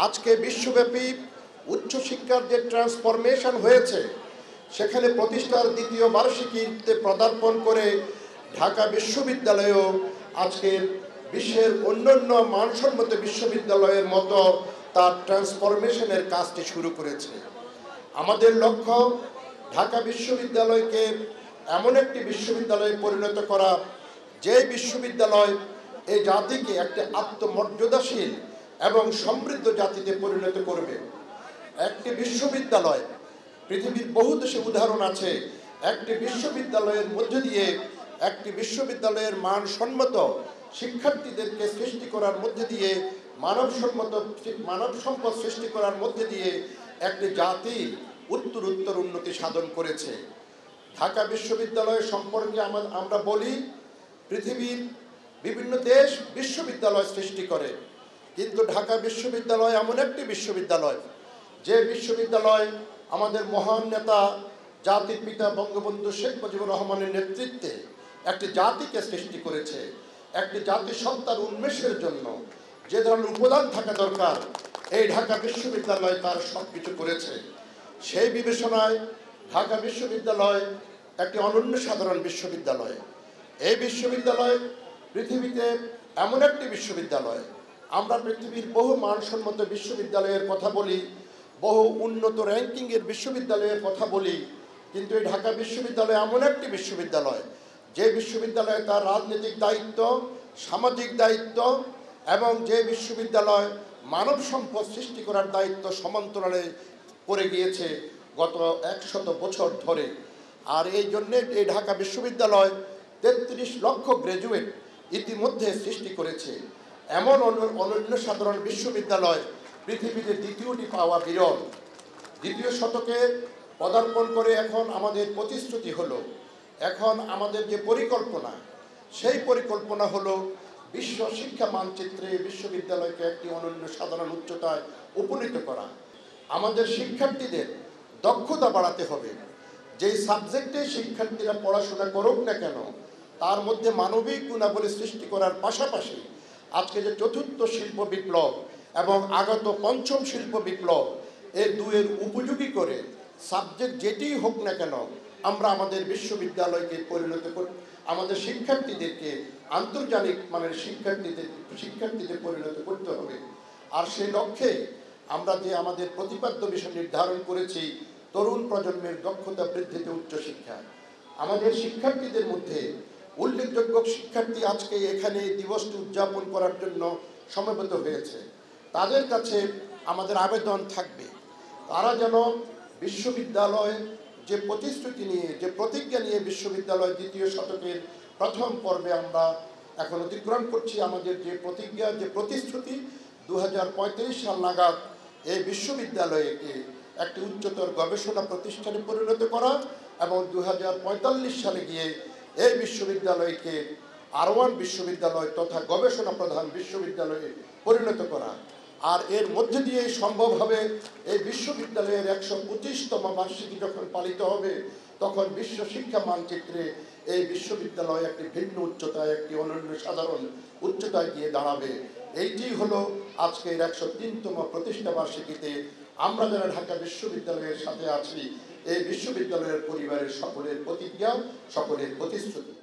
আজকে বিশ্বব্যাপী উচ্চশিক্ষার যে ট্রান্সফরমেশন হয়েছে, সেখানে প্রতিষ্ঠার দ্বিতীয় বার্ষিকীতে পদার্পণ করে ঢাকা বিশ্ববিদ্যালয়ও আজকের বিশ্বের অন্যান্য মানসম্মত বিশ্ববিদ্যালয়ের মতো তার ট্রান্সফরমেশনের কাজটি শুরু করেছে। আমাদের লক্ষ্য ঢাকা বিশ্ববিদ্যালয়কে এমন একটি বিশ্ববিদ্যালয়ে পরিণত করা, যে বিশ্ববিদ্যালয় এই জাতিকে একটি আত্মমর্যাদাশীল এবং সমৃদ্ধ জাতিতে পরিণত করবে। একটি বিশ্ববিদ্যালয়, পৃথিবীর বহু দেশে উদাহরণ আছে, একটি বিশ্ববিদ্যালয়ের মধ্য দিয়ে একটি বিশ্ববিদ্যালয়ের মানসম্মত শিক্ষার্থীদেরকে সৃষ্টি করার মধ্যে দিয়ে মানব সম্পদ সৃষ্টি করার মধ্যে দিয়ে একটি জাতি উত্তর উন্নতি সাধন করেছে। ঢাকা বিশ্ববিদ্যালয় সম্পর্কে আমরা বলি, পৃথিবীর বিভিন্ন দেশ বিশ্ববিদ্যালয় সৃষ্টি করে, কিন্তু ঢাকা বিশ্ববিদ্যালয় এমন একটি বিশ্ববিদ্যালয়, যে বিশ্ববিদ্যালয় আমাদের মহান নেতা জাতির পিতা বঙ্গবন্ধু শেখ মুজিবুর রহমানের নেতৃত্বে একটি জাতিকে সৃষ্টি করেছে। একটি জাতিসত্তার উন্মেষের জন্য যে ধরনের উপাদান থাকা দরকার, এই ঢাকা বিশ্ববিদ্যালয় তার সব কিছু করেছে। সেই বিবেচনায় ঢাকা বিশ্ববিদ্যালয় একটি অনন্য সাধারণ বিশ্ববিদ্যালয়। এই বিশ্ববিদ্যালয় পৃথিবীতে এমন একটি বিশ্ববিদ্যালয়, আমরা পৃথিবীর বহু মানসম্মত বিশ্ববিদ্যালয়ের কথা বলি, বহু উন্নত র্যাঙ্কিংয়ের বিশ্ববিদ্যালয়ের কথা বলি, কিন্তু এই ঢাকা বিশ্ববিদ্যালয় এমন একটি বিশ্ববিদ্যালয়, যে বিশ্ববিদ্যালয়ে তার রাজনৈতিক দায়িত্ব, সামাজিক দায়িত্ব এবং যে বিশ্ববিদ্যালয় মানব সম্পদ সৃষ্টি করার দায়িত্ব সমান্তরালে করে গিয়েছে গত 100 বছর ধরে। আর এই জন্যে এই ঢাকা বিশ্ববিদ্যালয় 33 লক্ষ গ্র্যাজুয়েট ইতিমধ্যে সৃষ্টি করেছে। এমন অনন্য সাধারণ বিশ্ববিদ্যালয় পৃথিবীতে দ্বিতীয়টি পাওয়া বিরল। দ্বিতীয় শতকে পদার্পণ করে এখন আমাদের প্রতিশ্রুতি হলো, এখন আমাদের যে পরিকল্পনা, সেই পরিকল্পনা হলো বিশ্ব শিক্ষা মানচিত্রে বিশ্ববিদ্যালয়কে একটি অনন্য সাধারণ উচ্চতায় উপনীত করা। আমাদের শিক্ষার্থীদের দক্ষতা বাড়াতে হবে। যেই সাবজেক্টে শিক্ষার্থীরা পড়াশোনা করুক না কেন, তার মধ্যে মানবিক গুণাবলী সৃষ্টি করার পাশাপাশি আজকে যে চতুর্থ শিল্প বিপ্লব এবং আগত পঞ্চম শিল্প বিপ্লব, এই দুয়ের উপযোগী করে সাবজেক্ট যেটিই হোক না কেন, আমরা আমাদের বিশ্ববিদ্যালয়কে পরিণত করি, আমাদের শিক্ষার্থীদেরকে আন্তর্জাতিক মানের শিক্ষার্থীদের পরিণত করতে হবে। আর সেই লক্ষ্যে আমরা যে আমাদের প্রতিপাদ্য বিষয় নির্ধারণ করেছি, তরুণ প্রজন্মের দক্ষতা বৃদ্ধিতে উচ্চশিক্ষা। আমাদের শিক্ষার্থীদের মধ্যে উল্লেখযোগ্য শিক্ষার্থী আজকে এখানে এই দিবসটি উদযাপন করার জন্য সমবেত হয়েছে। তাদের কাছে আমাদের আবেদন থাকবে, তারা যেন বিশ্ববিদ্যালয় যে প্রতিশ্রুতি নিয়ে, যে প্রতিজ্ঞা নিয়ে বিশ্ববিদ্যালয় দ্বিতীয় শতকের প্রথম পর্বে আমরা এখন অতিক্রম করছি, আমাদের যে প্রতিজ্ঞা, যে প্রতিশ্রুতি 2035 সাল নাগাদ এই বিশ্ববিদ্যালয়কে একটি উচ্চতর গবেষণা প্রতিষ্ঠানে পরিণত করা এবং 2045 সালে গিয়ে এই বিশ্ববিদ্যালয়কে R1 বিশ্ববিদ্যালয় তথা গবেষণা প্রধান বিশ্ববিদ্যালয়ে পরিণত করা। আর এর মধ্যে দিয়ে সম্ভব হবে এই বিশ্ববিদ্যালয়ের 125তম বার্ষিকী যখন পালিত হবে, তখন বিশ্ব শিক্ষা মানচিত্রে এই বিশ্ববিদ্যালয় একটি ভিন্ন উচ্চতায়, একটি অনন্য সাধারণ উচ্চতায় গিয়ে দাঁড়াবে। এইটি হলো আজকের 103তম প্রতিষ্ঠা বার্ষিকীতে আমরা যারা ঢাকা বিশ্ববিদ্যালয়ের সাথে আছি, এই বিশ্ববিদ্যালয়ের পরিবারের সকলের প্রতিজ্ঞা, সকলের প্রতিশ্রুতি।